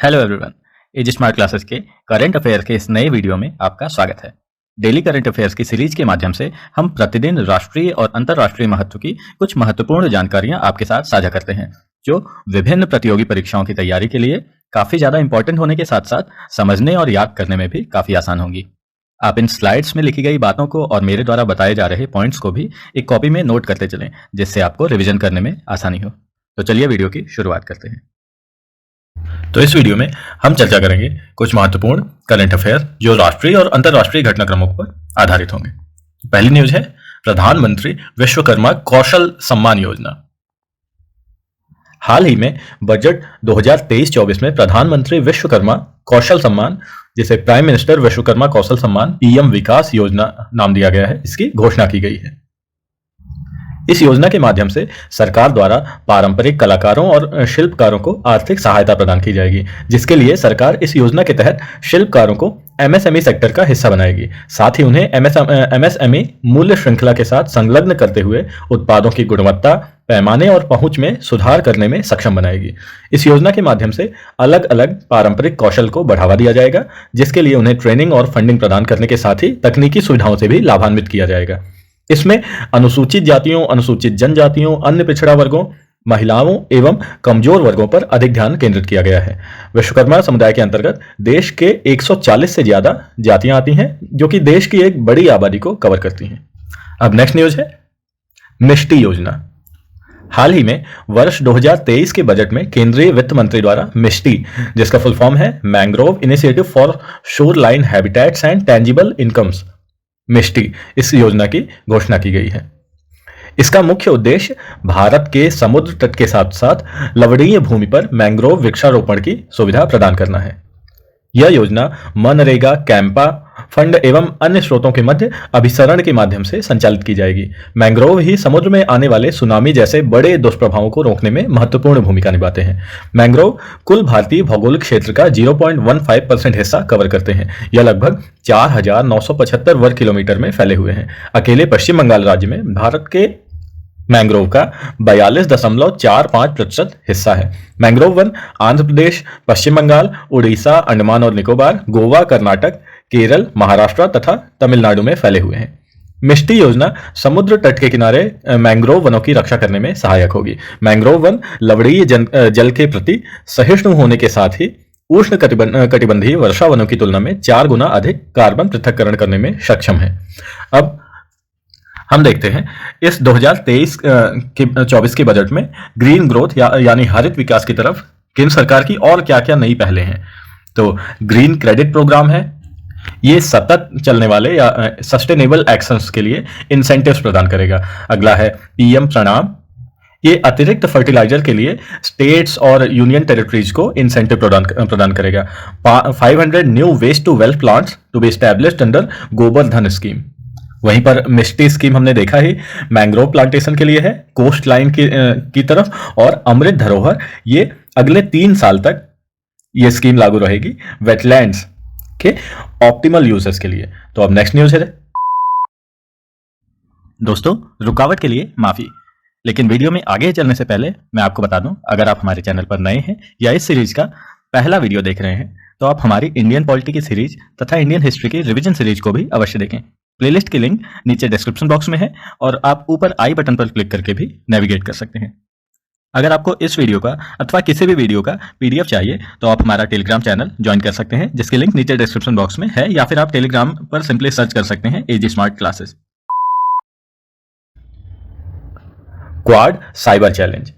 Hello everyone, as smart classes के current affairs के इस नए वीडियो में आपका स्वागत है। डेली करंट अफेयर्स की सीरीज के माध्यम से हम प्रतिदिन राष्ट्रीय और अंतर्राष्ट्रीय महत्व की कुछ महत्वपूर्ण जानकारियां आपके साथ साझा करते हैं, जो विभिन्न प्रतियोगी परीक्षाओं की तैयारी के लिए काफी ज्यादा इंपॉर्टेंट होने के साथ साथ समझने और याद करने में भी काफी आसान होंगी। आप इन स्लाइड्स में लिखी गई बातों को और मेरे द्वारा बताए जा रहे पॉइंट्स को भी एक कॉपी में नोट करते चलें, जिससे आपको रिविजन करने में आसानी हो। तो चलिए वीडियो की शुरुआत करते हैं। तो इस वीडियो में हम चर्चा करेंगे कुछ महत्वपूर्ण करंट अफेयर जो राष्ट्रीय और अंतर्राष्ट्रीय घटनाक्रमों पर आधारित होंगे। पहली न्यूज है प्रधानमंत्री विश्वकर्मा कौशल सम्मान योजना। हाल ही में बजट 2023-24 में प्रधानमंत्री विश्वकर्मा कौशल सम्मान, जिसे प्राइम मिनिस्टर विश्वकर्मा कौशल सम्मान पीएम विकास योजना नाम दिया गया है, इसकी घोषणा की गई है। इस योजना के माध्यम से सरकार द्वारा पारंपरिक कलाकारों और शिल्पकारों को आर्थिक सहायता प्रदान की जाएगी, जिसके लिए सरकार इस योजना के तहत शिल्पकारों को एमएसएमई सेक्टर का हिस्सा बनाएगी। साथ ही उन्हें एमएसएमई मूल्य श्रृंखला के साथ संलग्न करते हुए उत्पादों की गुणवत्ता, पैमाने और पहुंच में सुधार करने में सक्षम बनाएगी। इस योजना के माध्यम से अलग अलग पारंपरिक कौशल को बढ़ावा दिया जाएगा, जिसके लिए उन्हें ट्रेनिंग और फंडिंग प्रदान करने के साथ ही तकनीकी सुविधाओं से भी लाभान्वित किया जाएगा। इसमें अनुसूचित जातियों, अनुसूचित जनजातियों, अन्य पिछड़ा वर्गों, महिलाओं एवं कमजोर वर्गों पर अधिक ध्यान केंद्रित किया गया है। विश्वकर्मा समुदाय के अंतर्गत देश के 140 से ज्यादा जातियां आती हैं, जो कि देश की एक बड़ी आबादी को कवर करती हैं। अब नेक्स्ट न्यूज है मिष्टी योजना। हाल ही में वर्ष 2023 के बजट में केंद्रीय वित्त मंत्री द्वारा मिष्टी, जिसका फुल फॉर्म है mangrove initiative for shoreline habitats and tangible incomes, MISHTI, इस योजना की घोषणा की गई है। इसका मुख्य उद्देश्य भारत के समुद्र तट के साथ साथ लवणीय भूमि पर मैंग्रोव वृक्षारोपण की सुविधा प्रदान करना है। यह योजना मनरेगा, कैंपा फंड एवं अन्य स्रोतों के मध्य अभिसरण के माध्यम से संचालित की जाएगी। मैंग्रोव ही समुद्र में आने वाले सुनामी जैसे बड़े दुष्प्रभावों को रोकने में महत्वपूर्ण भूमिका निभाते हैं। मैंग्रोव कुल भारतीय भौगोलिक क्षेत्र का 0.15% हिस्सा कवर करते हैं। यह लगभग 4,975 वर्ग किलोमीटर में फैले हुए हैं। अकेले पश्चिम बंगाल राज्य में भारत के मैंग्रोव का 42.45% हिस्सा है। मैंग्रोव वन आंध्र प्रदेश, पश्चिम बंगाल, उड़ीसा, अंडमान और निकोबार, गोवा, कर्नाटक, केरल, महाराष्ट्र तथा तमिलनाडु में फैले हुए हैं। मिष्टी योजना समुद्र तट के किनारे मैंग्रोव वनों की रक्षा करने में सहायक होगी। मैंग्रोव वन लवणीय जल के प्रति सहिष्णु होने के साथ ही उष्ण कटिबंधीय वर्षा वनों की तुलना में 4 गुना अधिक कार्बन पृथक्करण करने में सक्षम है। अब हम देखते हैं इस 2023-24 के बजट में ग्रीन ग्रोथ यानी हरित विकास की तरफ केंद्र सरकार की और क्या क्या नई पहलें हैं। तो ग्रीन क्रेडिट प्रोग्राम है, ये सतत चलने वाले या सस्टेनेबल एक्शंस के लिए इंसेंटिव्स प्रदान करेगा। अगला है पीएम प्रणाम, ये अतिरिक्त फर्टिलाइजर के लिए स्टेट्स और यूनियन टेरिटरीज को इंसेंटिव प्रदान करेगा। 500 new waste to wealth plants to be established under Gobar Dhan scheme. वहीं पर मिष्टी स्कीम हमने देखा ही मैंग्रोव प्लांटेशन के लिए है, कोस्ट लाइन की तरफ, और अमृत धरोहर, ये अगले 3 साल तक ये स्कीम लागू रहेगी वेटलैंड्स के ऑप्टिमल यूजेस के लिए। तो अब नेक्स्ट न्यूज है दोस्तों, रुकावट के लिए माफी, लेकिन वीडियो में आगे चलने से पहले मैं आपको बता दूं, अगर आप हमारे चैनल पर नए हैं या इस सीरीज का पहला वीडियो देख रहे हैं तो आप हमारी इंडियन पॉलिटी की सीरीज तथा इंडियन हिस्ट्री की रिवीजन सीरीज को भी अवश्य देखें। प्लेलिस्ट की लिंक नीचे डिस्क्रिप्शन बॉक्स में है और आप ऊपर आई बटन पर क्लिक करके भी नेविगेट कर सकते हैं। अगर आपको इस वीडियो का अथवा किसी भी वीडियो का पीडीएफ चाहिए तो आप हमारा टेलीग्राम चैनल ज्वाइन कर सकते हैं, जिसकी लिंक नीचे डिस्क्रिप्शन बॉक्स में है, या फिर आप टेलीग्राम पर सिंपली सर्च कर सकते हैं AG smart classes. Quad cyber challenge.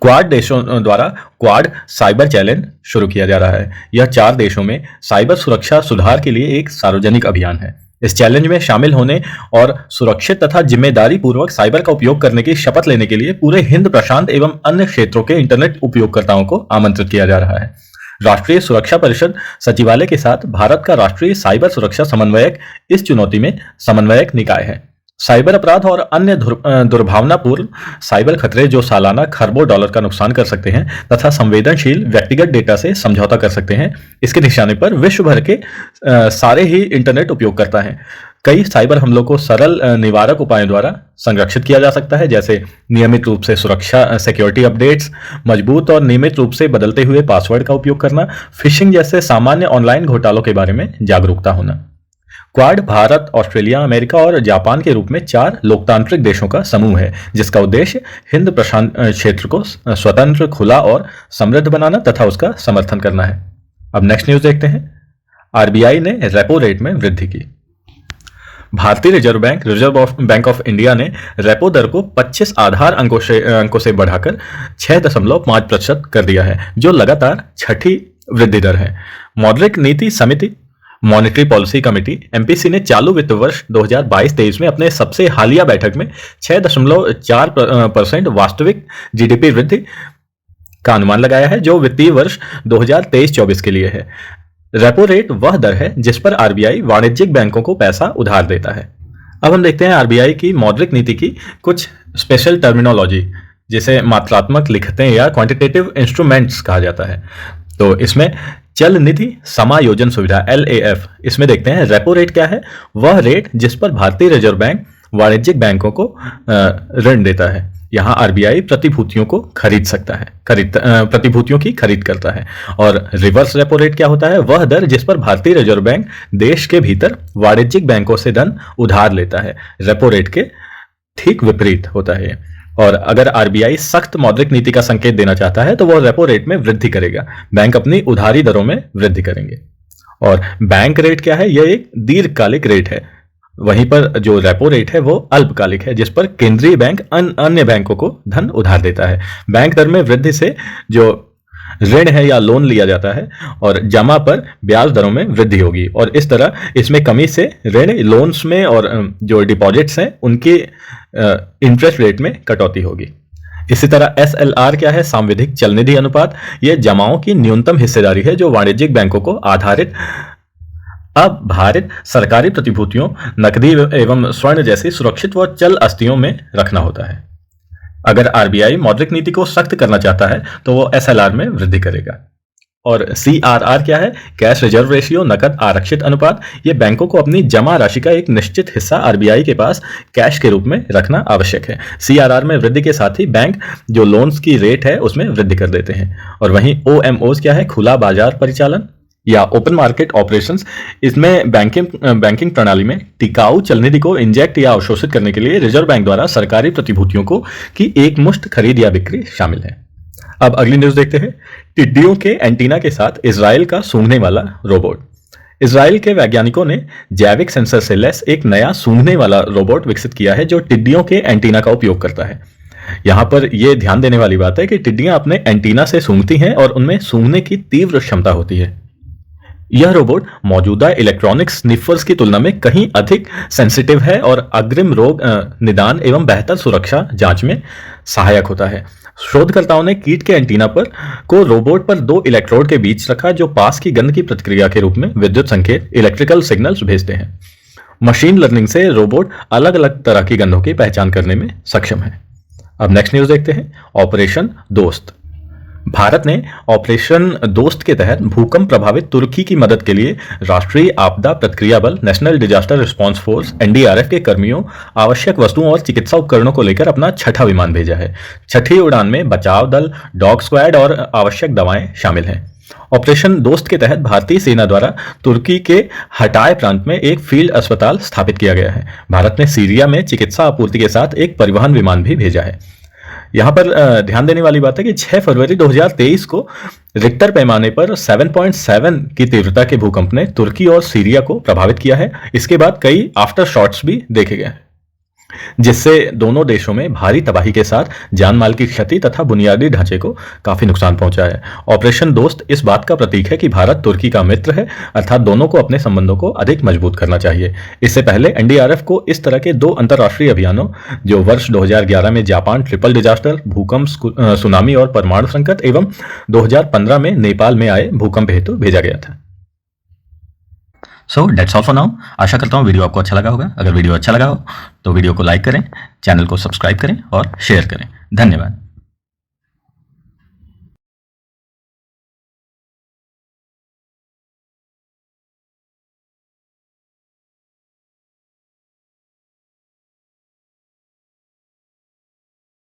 Quad देशों द्वारा क्वाड साइबर चैलेंज शुरू किया जा रहा है। यह 4 देशों में साइबर सुरक्षा सुधार के लिए एक सार्वजनिक अभियान है। इस चैलेंज में शामिल होने और सुरक्षित तथा जिम्मेदारी पूर्वक साइबर का उपयोग करने की शपथ लेने के लिए पूरे हिंद प्रशांत एवं अन्य क्षेत्रों के इंटरनेट उपयोगकर्ताओं को आमंत्रित किया जा रहा है। राष्ट्रीय सुरक्षा परिषद सचिवालय के साथ भारत का राष्ट्रीय साइबर सुरक्षा समन्वयक इस चुनौती में समन्वयक निकाय है। साइबर अपराध और अन्य दुर्भावनापूर्ण साइबर खतरे जो सालाना खरबों डॉलर का नुकसान कर सकते हैं तथा संवेदनशील व्यक्तिगत डेटा से समझौता कर सकते हैं, इसके निशाने पर विश्व भर के सारे ही इंटरनेट उपयोगकर्ता हैं। कई साइबर हमलों को सरल निवारक उपायों द्वारा संरक्षित किया जा सकता है, जैसे नियमित रूप से सुरक्षा सिक्योरिटी अपडेट्स, मजबूत और नियमित रूप से बदलते हुए पासवर्ड का उपयोग करना, फिशिंग जैसे सामान्य ऑनलाइन घोटालों के बारे में जागरूकता होना। क्वाड भारत, ऑस्ट्रेलिया, अमेरिका और जापान के रूप में 4 लोकतांत्रिक देशों का समूह है, जिसका उद्देश्य हिंद प्रशांत क्षेत्र को स्वतंत्र, खुला और समृद्ध बनाना तथा उसका समर्थन करना है। अब नेक्स्ट न्यूज देखते हैं। आरबीआई ने रेपो रेट में वृद्धि की। भारतीय रिजर्व बैंक ऑफ इंडिया ने रेपो दर को 25 आधार अंकों से बढ़ाकर 6.5% कर दिया है, जो लगातार छठी वृद्धि दर है। मौद्रिक नीति समिति मॉनेटरी पॉलिसी कमेटी एमपीसी ने चालू वित्त वर्ष 2022-23 में अपने सबसे हालिया बैठक में 6.4% वास्तविक जीडीपी वृद्धि का अनुमान लगाया है, जो वित्तीय वर्ष 2023-24 के लिए है। रेपो रेट वह दर है जिस पर आरबीआई वाणिज्यिक बैंकों को पैसा उधार देता है। अब हम देखते हैं आरबीआई की मौद्रिक नीति की कुछ स्पेशल टर्मिनोलॉजी, जिसे मात्रात्मक लिखते या क्वांटिटेटिव इंस्ट्रूमेंट्स कहा जाता है। तो इसमें चल निधि समायोजन सुविधा LAF, इसमें देखते हैं रेपो रेट क्या है। वह रेट जिस पर भारतीय रिजर्व बैंक वाणिज्यिक बैंकों को ऋण देता है। यहाँ आरबीआई प्रतिभूतियों को खरीद सकता है, प्रतिभूतियों की खरीद करता है। और रिवर्स रेपो रेट क्या होता है? वह दर जिस पर भारतीय रिजर्व बैंक देश के भीतर वाणिज्यिक बैंकों से धन उधार लेता है। रेपो रेट के ठीक विपरीत होता है। और अगर आरबीआई सख्त मौद्रिक नीति का संकेत देना चाहता है तो वह रेपो रेट में वृद्धि करेगा, बैंक अपनी उधारी दरों में वृद्धि करेंगे। और बैंक रेट क्या है? यह एक दीर्घकालिक रेट है, वहीं पर जो रेपो रेट है वो अल्पकालिक है, जिस पर केंद्रीय बैंक अन्य बैंकों को धन उधार देता है। बैंक दर में वृद्धि से जो ऋण है या लोन लिया जाता है और जमा पर ब्याज दरों में वृद्धि होगी, और इस तरह इसमें कमी से ऋण, लोन्स में और जो डिपॉजिट्स हैं उनके इंटरेस्ट रेट में कटौती होगी। इसी तरह SLR क्या है? सांविधिक चल निधि अनुपात। यह जमाओं की न्यूनतम हिस्सेदारी है जो वाणिज्यिक बैंकों को आधारित सरकारी प्रतिभूतियों, नकदी एवं स्वर्ण जैसी सुरक्षित व चल अस्थियों में रखना होता है। अगर आरबीआई मौद्रिक नीति को सख्त करना चाहता है तो वो SLR में वृद्धि करेगा। और CRR क्या है? कैश रिजर्व रेशियो, नकद आरक्षित अनुपात। ये बैंकों को अपनी जमा राशि का एक निश्चित हिस्सा आरबीआई के पास कैश के रूप में रखना आवश्यक है। CRR में वृद्धि के साथ ही बैंक जो लोन्स की रेट है उसमें वृद्धि कर देते हैं। और वहीं OMOs क्या है? खुला बाजार परिचालन या ओपन मार्केट ऑपरेशंस। इसमें बैंकिंग प्रणाली में टिकाऊ चल निधि को इंजेक्ट या अवशोषित करने के लिए रिजर्व बैंक द्वारा सरकारी प्रतिभूतियों की एक मुश्त खरीद या बिक्री शामिल है। अब अगली न्यूज देखते हैं। टिड्डियों के एंटीना के साथ इजराइल का सूंघने वाला रोबोट। इजराइल के वैज्ञानिकों ने जैविक सेंसर से लैस एक नया सूंघने वाला रोबोट विकसित किया है जो टिड्डियों के एंटीना का उपयोग करता है। यहां पर यह ध्यान देने वाली बात है कि टिड्डियां अपने एंटीना से सूंघती हैं और उनमें सूंघने की तीव्र क्षमता होती है। यह रोबोट मौजूदा इलेक्ट्रॉनिक स्निफर्स की तुलना में कहीं अधिक सेंसिटिव है और अग्रिम रोग निदान एवं बेहतर सुरक्षा जांच में सहायक होता है। शोधकर्ताओं ने कीट के एंटीना को रोबोट पर 2 इलेक्ट्रोड के बीच रखा जो पास की गंध की प्रतिक्रिया के रूप में विद्युत संकेत, इलेक्ट्रिकल सिग्नल्स भेजते हैं। मशीन लर्निंग से रोबोट अलग अलग तरह की गंधों की पहचान करने में सक्षम है। अब नेक्स्ट न्यूज देखते हैं। ऑपरेशन दोस्त। भारत ने ऑपरेशन दोस्त के तहत भूकंप प्रभावित तुर्की की मदद के लिए राष्ट्रीय आपदा प्रतिक्रिया बल national disaster response force NDRF के कर्मियों, आवश्यक वस्तुओं और चिकित्सा उपकरणों को लेकर अपना 6ठा विमान भेजा है। 6ठी उड़ान में बचाव दल, डॉग स्क्वाड और आवश्यक दवाएं शामिल हैं। ऑपरेशन दोस्त के तहत भारतीय सेना द्वारा तुर्की के हटाय प्रांत में एक फील्ड अस्पताल स्थापित किया गया है। भारत ने सीरिया में चिकित्सा आपूर्ति के साथ एक परिवहन विमान भी भेजा है। यहां पर ध्यान देने वाली बात है कि 6 फरवरी 2023 को रिक्टर पैमाने पर 7.7 की तीव्रता के भूकंप ने तुर्की और सीरिया को प्रभावित किया है। इसके बाद कई आफ्टर शॉट्स भी देखे गए, जिससे दोनों देशों में भारी तबाही के साथ जान माल की क्षति तथा बुनियादी ढांचे को काफी नुकसान पहुंचा है। ऑपरेशन दोस्त इस बात का प्रतीक है कि भारत तुर्की का मित्र है, अर्थात दोनों को अपने संबंधों को अधिक मजबूत करना चाहिए। इससे पहले NDRF को इस तरह के 2 अंतर्राष्ट्रीय अभियानों, जो वर्ष 2011 में जापान ट्रिपल डिजास्टर, भूकंप, सुनामी और परमाणु संकट एवं 2015 में नेपाल में आए भूकंप हेतु भेजा गया था। So that's all for now. आशा करता हूँ वीडियो आपको अच्छा लगा होगा। अगर वीडियो अच्छा लगा हो तो वीडियो को लाइक करें, चैनल को सब्सक्राइब करें और शेयर करें। धन्यवाद।